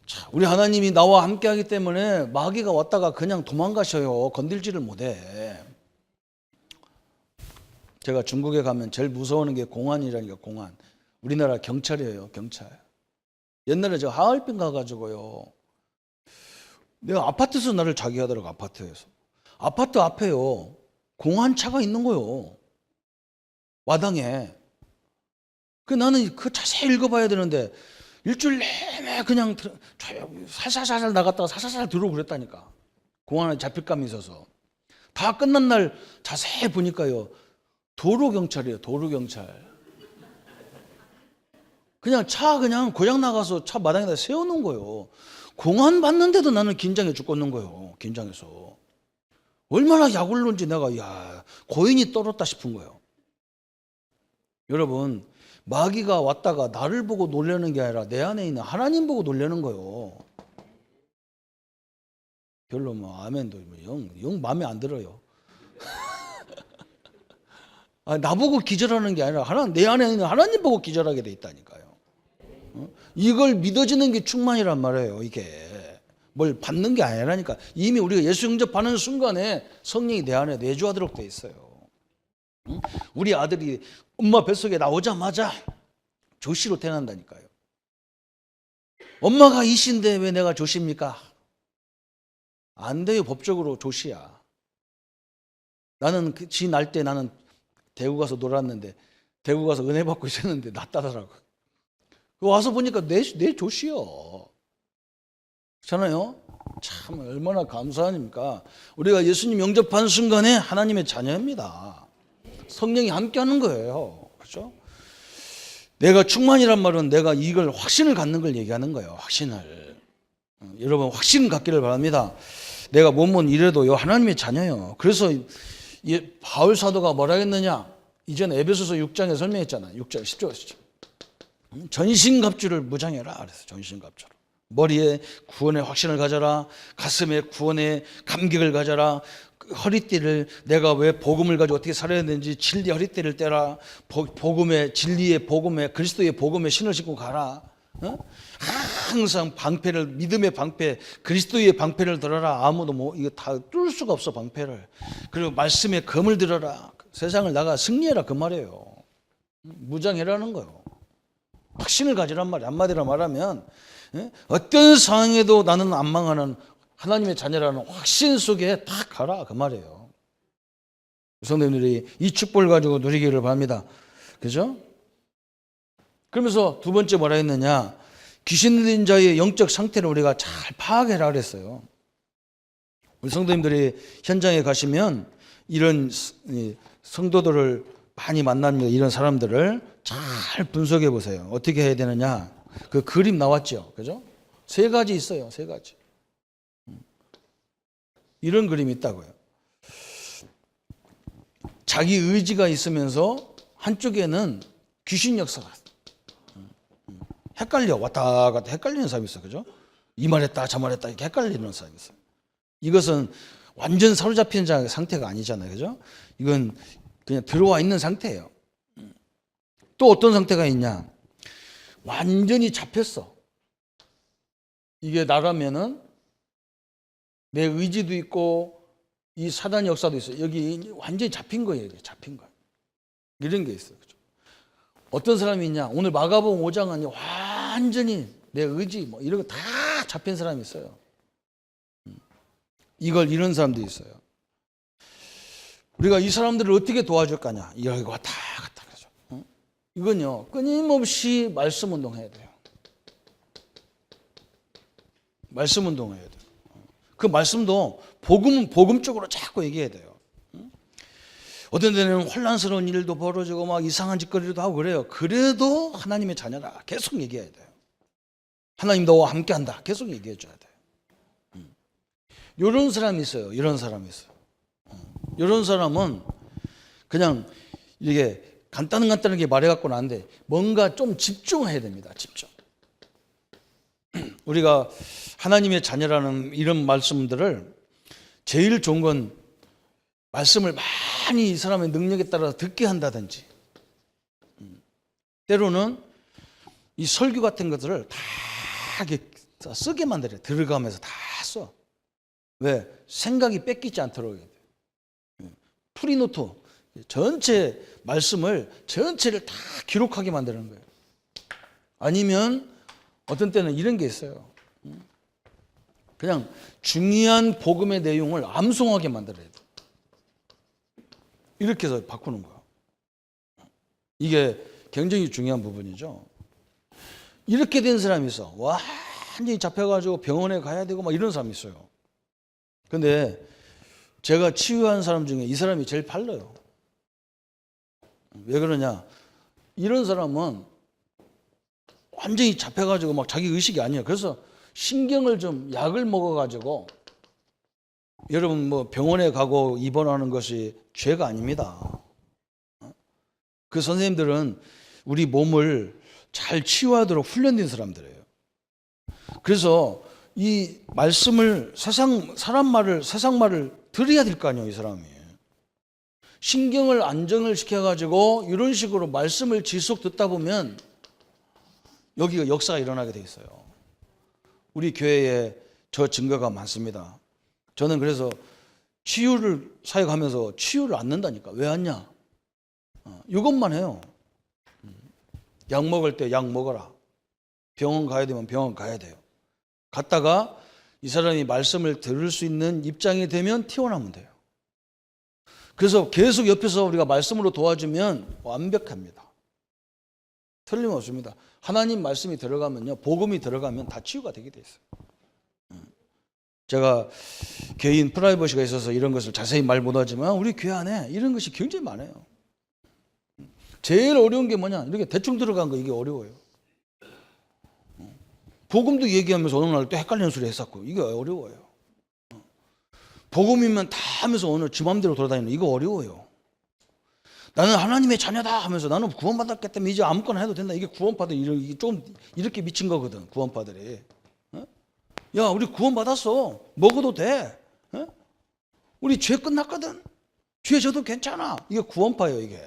자, 우리 하나님이 나와 함께 하기 때문에 마귀가 왔다가 그냥 도망가셔요. 건들지를 못해. 제가 중국에 가면 제일 무서워하는 게 공안이라니까. 공안. 우리나라 경찰이에요. 경찰. 옛날에 제가 하얼빈 가가지고요 내가 아파트에서 나를 자기 하더라고. 아파트에서. 아파트 앞에요 공안차가 있는 거요. 마당에. 그 나는 그 자세히 읽어봐야 되는데 일주일 내내 그냥 살살살살 나갔다가 살살살 들어오고 그랬다니까. 공안에 잡힐 감이 있어서. 다 끝난 날 자세히 보니까요 도로경찰이에요. 도로경찰. 그냥 차 그냥 고장 나가서 차 마당에다 세워놓은 거예요. 공안 봤는데도 나는 긴장해 죽겠는 거예요. 긴장해서. 얼마나 약올른지 내가 고인이 떨었다 싶은 거예요. 여러분 마귀가 왔다가 나를 보고 놀라는 게 아니라 내 안에 있는 하나님 보고 놀라는 거예요. 별로 뭐 아멘도 영 마음에 안 들어요. 나보고 기절하는 게 아니라 내 안에 있는 하나님 보고 기절하게 돼 있다니까요. 이걸 믿어지는 게 충만이란 말이에요. 이게 뭘 받는 게 아니라니까. 이미 우리가 예수 영접하는 순간에 성령이 내 안에 내주하도록 돼 있어요. 우리 아들이 엄마 뱃속에 나오자마자 조씨로 태어난다니까요. 엄마가 이씨인데 왜 내가 조씨입니까? 안 돼요. 법적으로 조씨야. 나는 지 날 때 나는 대구 가서 놀았는데 대구 가서 은혜 받고 있었는데 낫다더라고. 와서 보니까 내 조씨요. 그렇잖아요. 참 얼마나 감사합니까? 우리가 예수님 영접한 순간에 하나님의 자녀입니다. 성령이 함께하는 거예요. 그렇죠? 내가 충만이란 말은 내가 이걸 확신을 갖는 걸 얘기하는 거예요. 확신을. 여러분 확신 갖기를 바랍니다. 내가 몸은 이래도요 하나님의 자녀예요. 그래서 바울 사도가 뭐라 했느냐? 이전에 에베소서 6장에 설명했잖아요. 6장 10절. 전신갑주를 무장해라. 그래서 전신갑주로. 머리에 구원의 확신을 가져라. 가슴에 구원의 감격을 가져라. 허리띠를 내가 왜 복음을 가지고 어떻게 살아야 되는지 진리 허리띠를 떼라. 복음의 진리의 복음에 그리스도의 복음에 신을 신고 가라. 항상 방패를 믿음의 방패 그리스도의 방패를 들어라. 아무도 이거 다 뚫을 수가 없어 방패를. 그리고 말씀의 검을 들어라. 세상을 나가 승리해라 그 말이에요. 무장해라는 거예요. 확신을 가지란 말이에요. 한마디로 말하면 어떤 상황에도 나는 안 망하는 하나님의 자녀라는 확신 속에 딱 가라 그 말이에요. 성도님들이 이 축복을 가지고 누리기를 바랍니다. 그죠? 그러면서 두 번째 뭐라 했느냐? 귀신 들린 자의 영적 상태를 우리가 잘 파악해라 그랬어요. 우리 성도님들이 현장에 가시면 이런 성도들을 많이 만납니다. 이런 사람들을 잘 분석해 보세요. 어떻게 해야 되느냐? 그 그림 나왔죠. 그죠? 3가지 있어요. 3가지. 이런 그림이 있다고요. 자기 의지가 있으면서 한쪽에는 귀신 역사가 헷갈려. 왔다 갔다 헷갈리는 사람이 있어요. 그죠? 이 말했다 저 말했다 이렇게 헷갈리는 사람이 있어요. 이것은 완전 사로잡힌 상태가 아니잖아요. 그죠? 이건 그냥 들어와 있는 상태예요. 또 어떤 상태가 있냐? 완전히 잡혔어. 이게 나라면은 내 의지도 있고 이 사단 역사도 있어. 여기 완전히 잡힌 거예요. 이게 잡힌 거야. 이런 게 있어요. 그죠? 어떤 사람이 있냐? 오늘 마가복음 5장은 완전히 내 의지 뭐 이런 거 다 잡힌 사람이 있어요. 이걸 이런 사람도 있어요. 우리가 이 사람들을 어떻게 도와줄 거냐? 이거 왔다 갔다 그러죠. 이건요 끊임없이 말씀 운동해야 돼요. 말씀 운동해야 돼요. 그 말씀도 복음 쪽으로 자꾸 얘기해야 돼요. 어떤 데는 혼란스러운 일도 벌어지고 막 이상한 짓거리도 하고 그래요. 그래도 하나님의 자녀라 계속 얘기해야 돼요. 하나님 너와 함께한다 계속 얘기해 줘야 돼요. 이런 사람이 있어요. 이런 사람이 있어요. 이런 사람은 그냥 이게 간단하게 말해갖고는 안 돼. 뭔가 좀 집중해야 됩니다. 집중. 우리가 하나님의 자녀라는 이런 말씀들을 제일 좋은 건 말씀을 많이 이 사람의 능력에 따라서 듣게 한다든지, 때로는 이 설교 같은 것들을 다 이렇게 쓰게 만들어요. 들어가면서 다 써. 왜? 생각이 뺏기지 않도록 해야 돼요. 프리노트 전체 말씀을 전체를 다 기록하게 만드는 거예요. 아니면 어떤 때는 이런 게 있어요. 그냥 중요한 복음의 내용을 암송하게 만들어야 돼요. 이렇게 해서 바꾸는 거야. 이게 굉장히 중요한 부분이죠. 이렇게 된 사람이 있어. 완전히 잡혀가지고 병원에 가야 되고 막 이런 사람이 있어요. 근데 제가 치유한 사람 중에 이 사람이 제일 빨라요. 왜 그러냐? 이런 사람은 완전히 잡혀가지고 막 자기 의식이 아니에요. 그래서 신경을 좀 약을 먹어가지고, 여러분 뭐 병원에 가고 입원하는 것이 죄가 아닙니다. 그 선생님들은 우리 몸을 잘 치유하도록 훈련된 사람들이에요. 그래서 이 말씀을 세상 말을 들어야 될 거 아니에요, 이 사람이. 신경을 안정을 시켜가지고 이런 식으로 말씀을 지속 듣다 보면 여기가 역사가 일어나게 돼 있어요. 우리 교회에 저 증거가 많습니다. 저는 그래서 치유를 사역하면서 치유를 않는다니까. 왜 않냐? 이것만 해요. 약 먹을 때 약 먹어라. 병원 가야 되면 병원 가야 돼요. 갔다가 이 사람이 말씀을 들을 수 있는 입장이 되면 튀어나오면 돼요. 그래서 계속 옆에서 우리가 말씀으로 도와주면 완벽합니다. 틀림없습니다. 하나님 말씀이 들어가면요, 복음이 들어가면 다 치유가 되게 돼 있어요. 제가 개인 프라이버시가 있어서 이런 것을 자세히 말 못하지만 우리 교회 안에 이런 것이 굉장히 많아요. 제일 어려운 게 뭐냐? 이렇게 대충 들어간 거 이게 어려워요. 복음도 얘기하면서 어느 날 또 헷갈리는 소리 했었고 이게 어려워요. 복음이면 다 하면서 어느 지 맘대로 돌아다니는 이거 어려워요. 나는 하나님의 자녀다 하면서 나는 구원받았기 때문에 이제 아무거나 해도 된다. 이게 구원파들 이게 좀 이렇게 미친 거거든. 구원파들이. 야, 우리 구원받았어. 먹어도 돼. 우리 죄 끝났거든. 죄 져도 괜찮아. 이게 구원파예요, 이게.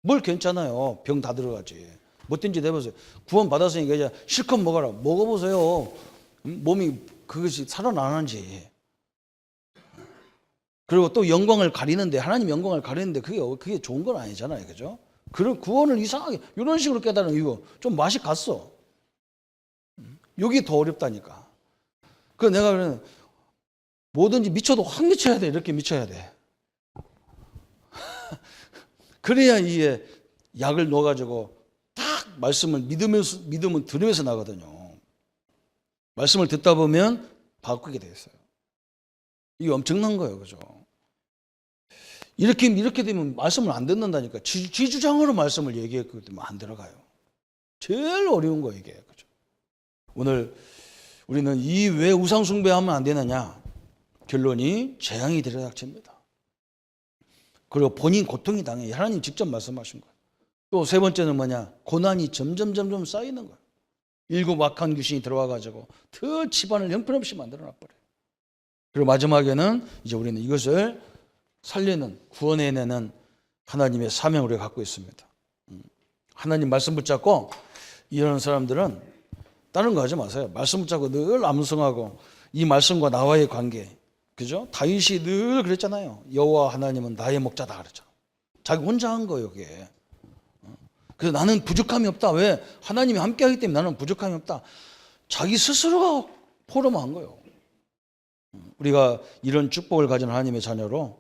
뭘 괜찮아요. 병 다 들어가지. 뭐든지 내보세요. 구원받았으니까 이제 실컷 먹어라. 먹어보세요. 몸이 그것이 살아나는지. 그리고 또 영광을 가리는데, 하나님 영광을 가리는데 그게 좋은 건 아니잖아요. 그죠? 그런 구원을 이상하게 이런 식으로 깨달으면 이거 좀 맛이 갔어. 여기 더 어렵다니까. 그 내가 그러는 뭐든지 미쳐도 확 미쳐야 돼. 이렇게 미쳐야 돼. 그래야 이게 약을 넣어가지고 딱 말씀을 믿음을 들으면서 나거든요. 말씀을 듣다 보면 바꾸게 돼 있어요. 이게 엄청난 거예요. 그죠? 이렇게 되면 말씀을 안 듣는다니까. 지 주장으로 말씀을 얘기했기 때문에 안 들어가요. 제일 어려운 거예요, 이게. 그죠? 오늘 우리는 이 왜 우상숭배하면 안 되느냐? 결론이 재앙이 들이닥칩니다. 그리고 본인 고통이 당해. 하나님 직접 말씀하신 거예요. 또 세 번째는 뭐냐? 고난이 점점 쌓이는 거예요. 7 악한 귀신이 들어와가지고 더 집안을 형편없이 만들어놔버려요. 그리고 마지막에는 이제 우리는 이것을 살리는, 구원해내는 하나님의 사명을 우리가 갖고 있습니다. 하나님 말씀 붙잡고 이런 사람들은 다른 거 하지 마세요. 말씀 붙잡고 늘 암송하고 이 말씀과 나와의 관계, 그죠? 다윗이 늘 그랬잖아요. 여호와 하나님은 나의 목자다 그랬죠. 자기 혼자 한 거예요, 그게. 그래서 나는 부족함이 없다. 왜? 하나님이 함께하기 때문에 나는 부족함이 없다. 자기 스스로가 포럼한 거예요. 우리가 이런 축복을 가진 하나님의 자녀로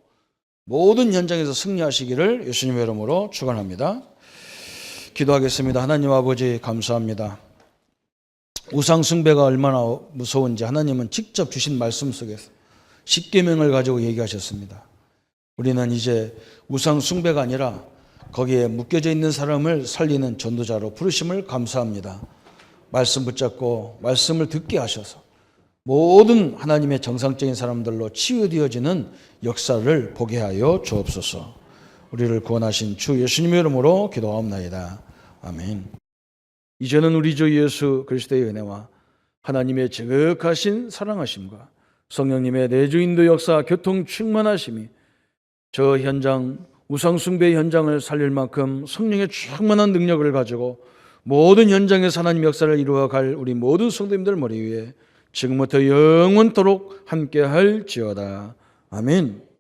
모든 현장에서 승리하시기를 예수님의 이름으로 축원합니다. 기도하겠습니다. 하나님 아버지 감사합니다. 우상 숭배가 얼마나 무서운지 하나님은 직접 주신 말씀 속에서 십계명을 가지고 얘기하셨습니다. 우리는 이제 우상 숭배가 아니라 거기에 묶여져 있는 사람을 살리는 전도자로 부르심을 감사합니다. 말씀 붙잡고 말씀을 듣게 하셔서 모든 하나님의 정상적인 사람들로 치유되어지는 역사를 보게 하여 주옵소서. 우리를 구원하신 주 예수님의 이름으로 기도하옵나이다. 아멘. 이제는 우리 주 예수 그리스도의 은혜와 하나님의 지극하신 사랑하심과 성령님의 내주인도 역사 교통 충만하심이 저 현장 우상 숭배 현장을 살릴 만큼 성령의 충만한 능력을 가지고 모든 현장에서 하나님 역사를 이루어갈 우리 모든 성도님들 머리 위에 지금부터 영원토록 함께할지어다. 아멘.